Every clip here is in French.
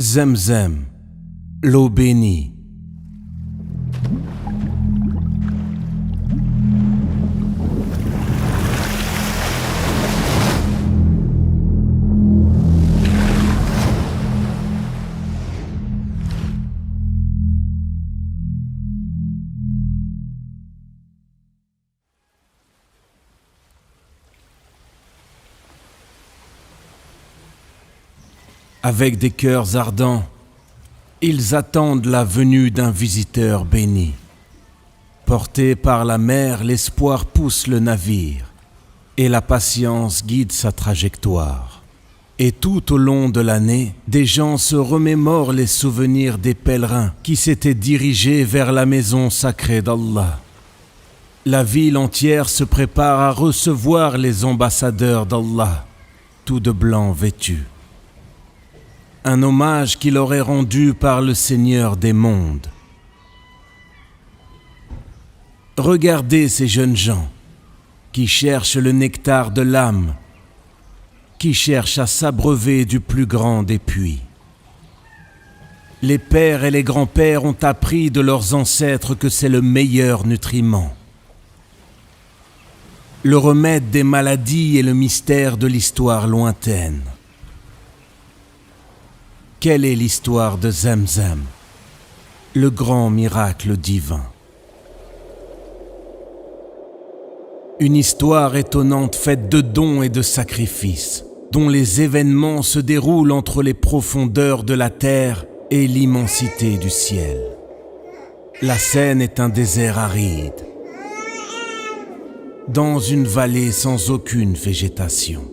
Zemzem, l'eau bénie. Avec des cœurs ardents, ils attendent la venue d'un visiteur béni. Porté par la mer, l'espoir pousse le navire et la patience guide sa trajectoire. Et tout au long de l'année, des gens se remémorent les souvenirs des pèlerins qui s'étaient dirigés vers la maison sacrée d'Allah. La ville entière se prépare à recevoir les ambassadeurs d'Allah, tout de blanc vêtus. Un hommage qui leur est rendu par le Seigneur des mondes. Regardez ces jeunes gens qui cherchent le nectar de l'âme, qui cherchent à s'abreuver du plus grand des puits. Les pères et les grands-pères ont appris de leurs ancêtres que c'est le meilleur nutriment. Le remède des maladies et le mystère de l'histoire lointaine. Quelle est l'histoire de Zemzem, le grand miracle divin? Une histoire étonnante faite de dons et de sacrifices, dont les événements se déroulent entre les profondeurs de la terre et l'immensité du ciel. La scène est un désert aride, dans une vallée sans aucune végétation.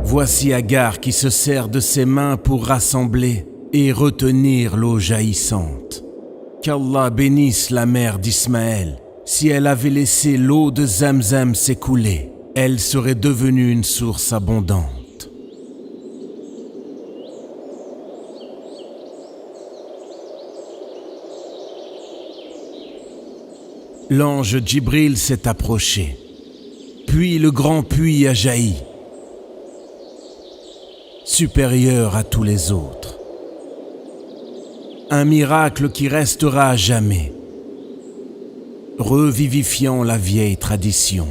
Voici Agar qui se sert de ses mains pour rassembler et retenir l'eau jaillissante. Qu'Allah bénisse la mère d'Ismaël. Si elle avait laissé l'eau de Zemzem s'écouler, elle serait devenue une source abondante. L'ange Djibril s'est approché, puis le grand puits a jailli, supérieur à tous les autres. Un miracle qui restera à jamais, revivifiant la vieille tradition.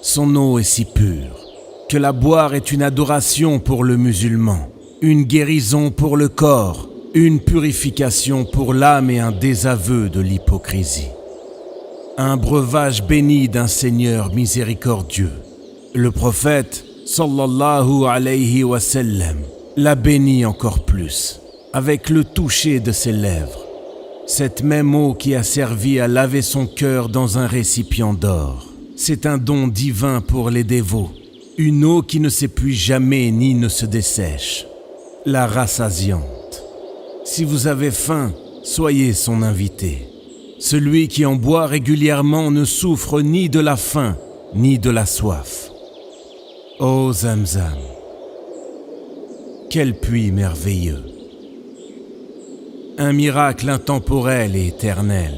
Son eau est si pure que la boire est une adoration pour le musulman, une guérison pour le corps, une purification pour l'âme et un désaveu de l'hypocrisie. Un breuvage béni d'un Seigneur miséricordieux. Le prophète sallallahu alayhi wa sallam l'a béni encore plus, avec le toucher de ses lèvres. Cette même eau qui a servi à laver son cœur dans un récipient d'or. C'est un don divin pour les dévots, une eau qui ne s'épuise jamais ni ne se dessèche, la rassasiante. Si vous avez faim, soyez son invité. Celui qui en boit régulièrement ne souffre ni de la faim, ni de la soif. Ô Zemzem, quel puits merveilleux! Un miracle intemporel et éternel.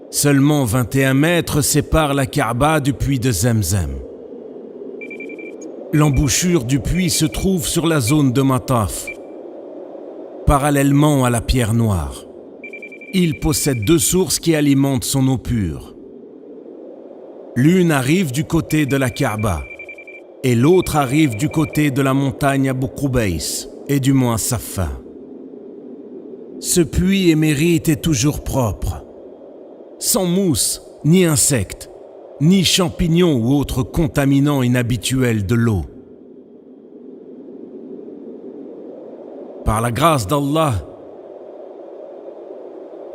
Seulement 21 mètres séparent la Kaaba du puits de Zemzem. L'embouchure du puits se trouve sur la zone de Mataf, parallèlement à la pierre noire. Il possède 2 sources qui alimentent son eau pure. L'une arrive du côté de la Kaaba et l'autre arrive du côté de la montagne Abu Qubays et du mont Safa. Ce puits émérite est toujours propre, sans mousse, ni insectes, ni champignons ou autres contaminants inhabituels de l'eau. Par la grâce d'Allah,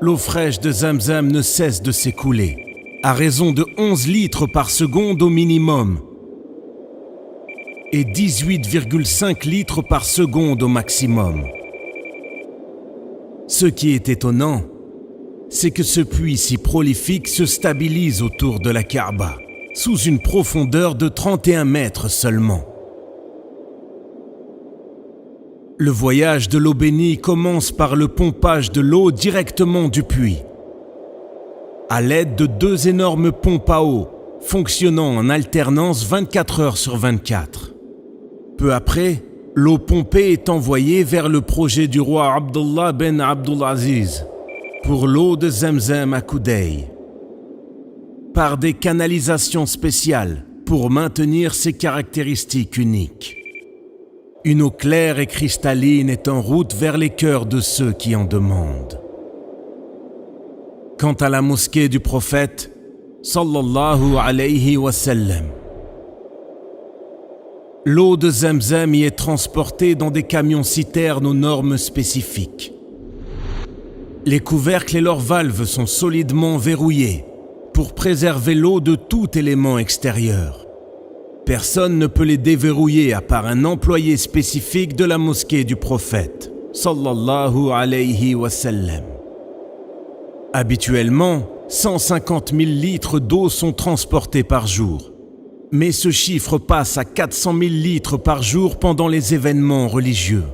l'eau fraîche de Zemzem ne cesse de s'écouler, à raison de 11 litres par seconde au minimum. et 18,5 litres par seconde au maximum. Ce qui est étonnant, c'est que ce puits si prolifique se stabilise autour de la Kaaba, sous une profondeur de 31 mètres seulement. Le voyage de l'eau bénie commence par le pompage de l'eau directement du puits, à l'aide de 2 énormes pompes à eau, fonctionnant en alternance 24 heures sur 24. Peu après, l'eau pompée est envoyée vers le projet du roi Abdullah ben Abdulaziz pour l'eau de Zemzem à Koudey, par des canalisations spéciales pour maintenir ses caractéristiques uniques. Une eau claire et cristalline est en route vers les cœurs de ceux qui en demandent. Quant à la mosquée du prophète, sallallahu alayhi wa sallam, l'eau de Zemzem y est transportée dans des camions-citernes aux normes spécifiques. Les couvercles et leurs valves sont solidement verrouillés pour préserver l'eau de tout élément extérieur. Personne ne peut les déverrouiller à part un employé spécifique de la mosquée du prophète, sallallahu alayhi wa sallam. Habituellement, 150 000 litres d'eau sont transportés par jour, mais ce chiffre passe à 400 000 litres par jour pendant les événements religieux.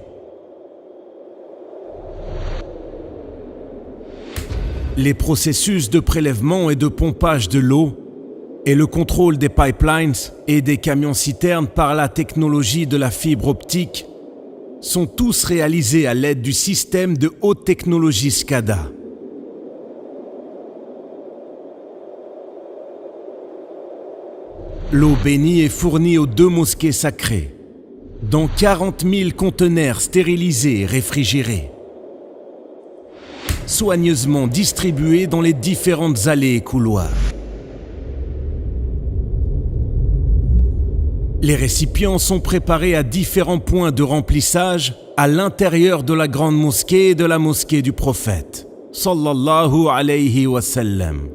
Les processus de prélèvement et de pompage de l'eau et le contrôle des pipelines et des camions-citernes par la technologie de la fibre optique sont tous réalisés à l'aide du système de haute technologie SCADA. L'eau bénie est fournie aux 2 mosquées sacrées, dans 40 000 conteneurs stérilisés et réfrigérés, soigneusement distribués dans les différentes allées et couloirs. Les récipients sont préparés à différents points de remplissage à l'intérieur de la grande mosquée et de la mosquée du prophète, sallallahu alayhi wa sallam.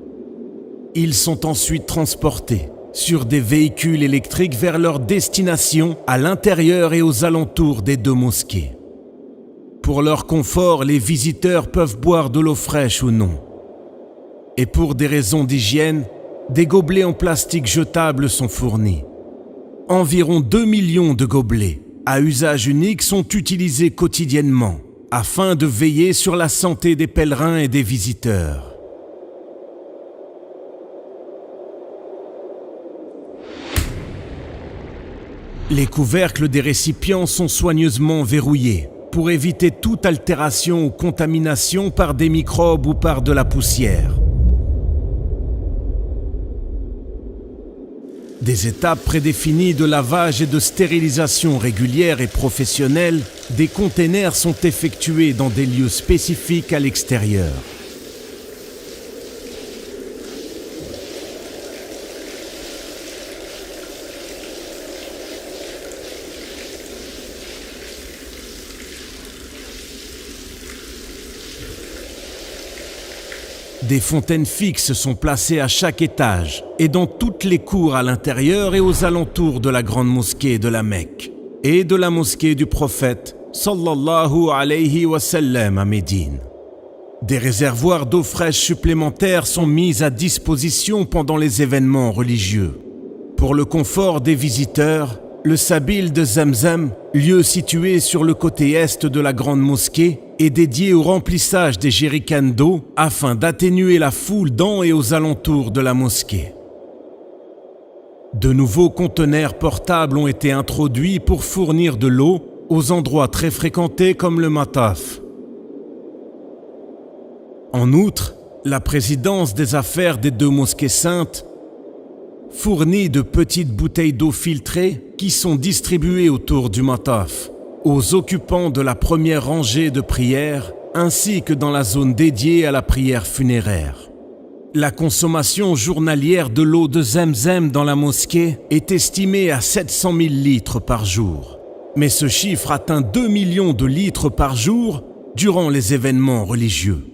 Ils sont ensuite transportés sur des véhicules électriques vers leur destination à l'intérieur et aux alentours des 2 mosquées. Pour leur confort, les visiteurs peuvent boire de l'eau fraîche ou non. Et pour des raisons d'hygiène, des gobelets en plastique jetables sont fournis. Environ 2 millions de gobelets à usage unique sont utilisés quotidiennement afin de veiller sur la santé des pèlerins et des visiteurs. Les couvercles des récipients sont soigneusement verrouillés pour éviter toute altération ou contamination par des microbes ou par de la poussière. Des étapes prédéfinies de lavage et de stérilisation régulières et professionnelles, des containers sont effectués dans des lieux spécifiques à l'extérieur. Des fontaines fixes sont placées à chaque étage et dans toutes les cours à l'intérieur et aux alentours de la grande mosquée de la Mecque et de la mosquée du prophète sallallahu alayhi wa sallam à Médine. Des réservoirs d'eau fraîche supplémentaires sont mis à disposition pendant les événements religieux. Pour le confort des visiteurs, le Sabil de Zemzem, lieu situé sur le côté est de la grande mosquée, est dédié au remplissage des jerrycans d'eau afin d'atténuer la foule dans et aux alentours de la mosquée. De nouveaux conteneurs portables ont été introduits pour fournir de l'eau aux endroits très fréquentés comme le Mataf. En outre, la présidence des affaires des 2 mosquées saintes fournit de petites bouteilles d'eau filtrée qui sont distribuées autour du Mataf aux occupants de la première rangée de prière ainsi que dans la zone dédiée à la prière funéraire. La consommation journalière de l'eau de Zemzem dans la mosquée est estimée à 700 000 litres par jour. Mais ce chiffre atteint 2 millions de litres par jour durant les événements religieux.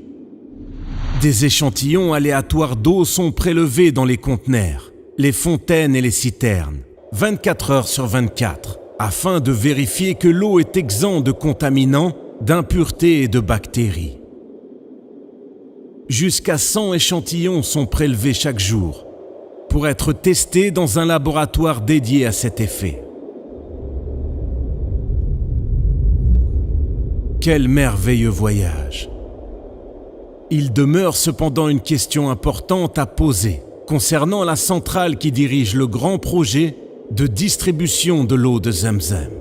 Des échantillons aléatoires d'eau sont prélevés dans les conteneurs, les fontaines et les citernes, 24 heures sur 24, afin de vérifier que l'eau est exempte de contaminants, d'impuretés et de bactéries. Jusqu'à 100 échantillons sont prélevés chaque jour pour être testés dans un laboratoire dédié à cet effet. Quel merveilleux voyage! Il demeure cependant une question importante à poser concernant la centrale qui dirige le grand projet de distribution de l'eau de Zamzam.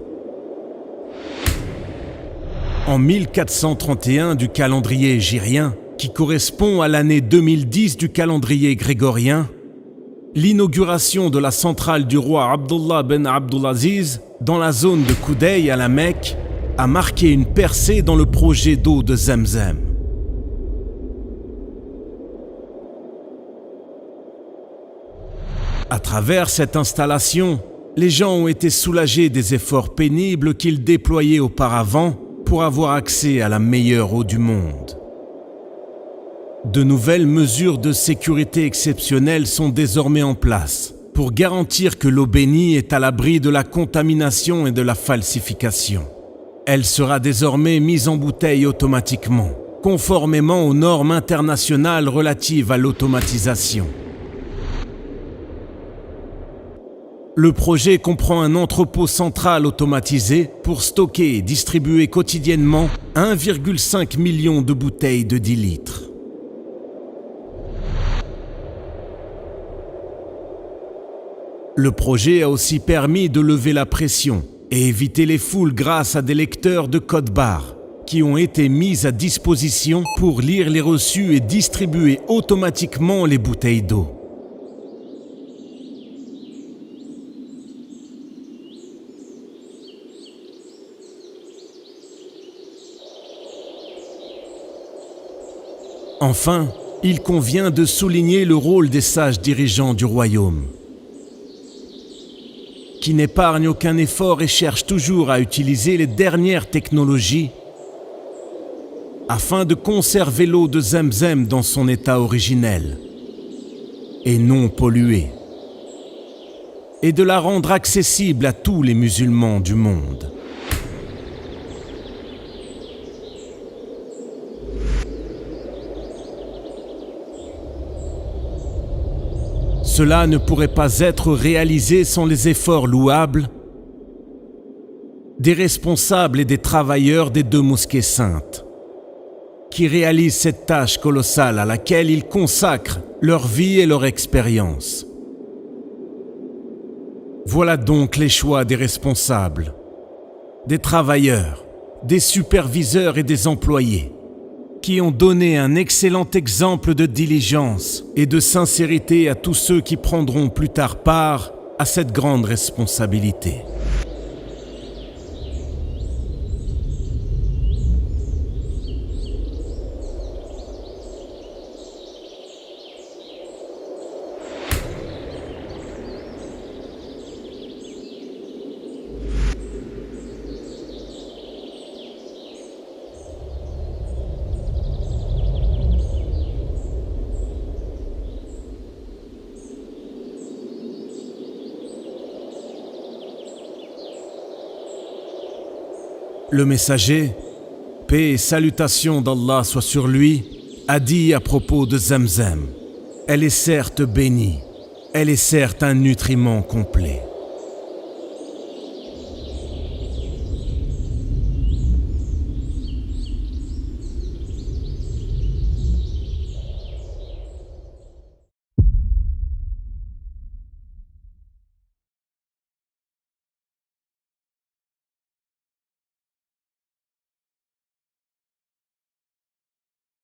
En 1431 du calendrier hégirien, qui correspond à l'année 2010 du calendrier grégorien, l'inauguration de la centrale du roi Abdullah ben Abdulaziz dans la zone de Koudey à la Mecque a marqué une percée dans le projet d'eau de Zamzam. À travers cette installation, les gens ont été soulagés des efforts pénibles qu'ils déployaient auparavant pour avoir accès à la meilleure eau du monde. De nouvelles mesures de sécurité exceptionnelles sont désormais en place pour garantir que l'eau bénie est à l'abri de la contamination et de la falsification. Elle sera désormais mise en bouteille automatiquement, conformément aux normes internationales relatives à l'automatisation. Le projet comprend un entrepôt central automatisé pour stocker et distribuer quotidiennement 1,5 million de bouteilles de 10 litres. Le projet a aussi permis de lever la pression et éviter les foules grâce à des lecteurs de code barre qui ont été mis à disposition pour lire les reçus et distribuer automatiquement les bouteilles d'eau. Enfin, il convient de souligner le rôle des sages dirigeants du royaume, qui n'épargnent aucun effort et cherchent toujours à utiliser les dernières technologies afin de conserver l'eau de Zamzam dans son état originel et non polluée, et de la rendre accessible à tous les musulmans du monde. Cela ne pourrait pas être réalisé sans les efforts louables des responsables et des travailleurs des 2 mosquées saintes, qui réalisent cette tâche colossale à laquelle ils consacrent leur vie et leur expérience. Voilà donc les choix des responsables, des travailleurs, des superviseurs et des employés, qui ont donné un excellent exemple de diligence et de sincérité à tous ceux qui prendront plus tard part à cette grande responsabilité. Le messager, paix et salutations d'Allah soient sur lui, a dit à propos de Zamzam: elle est certes bénie, elle est certes un nutriment complet.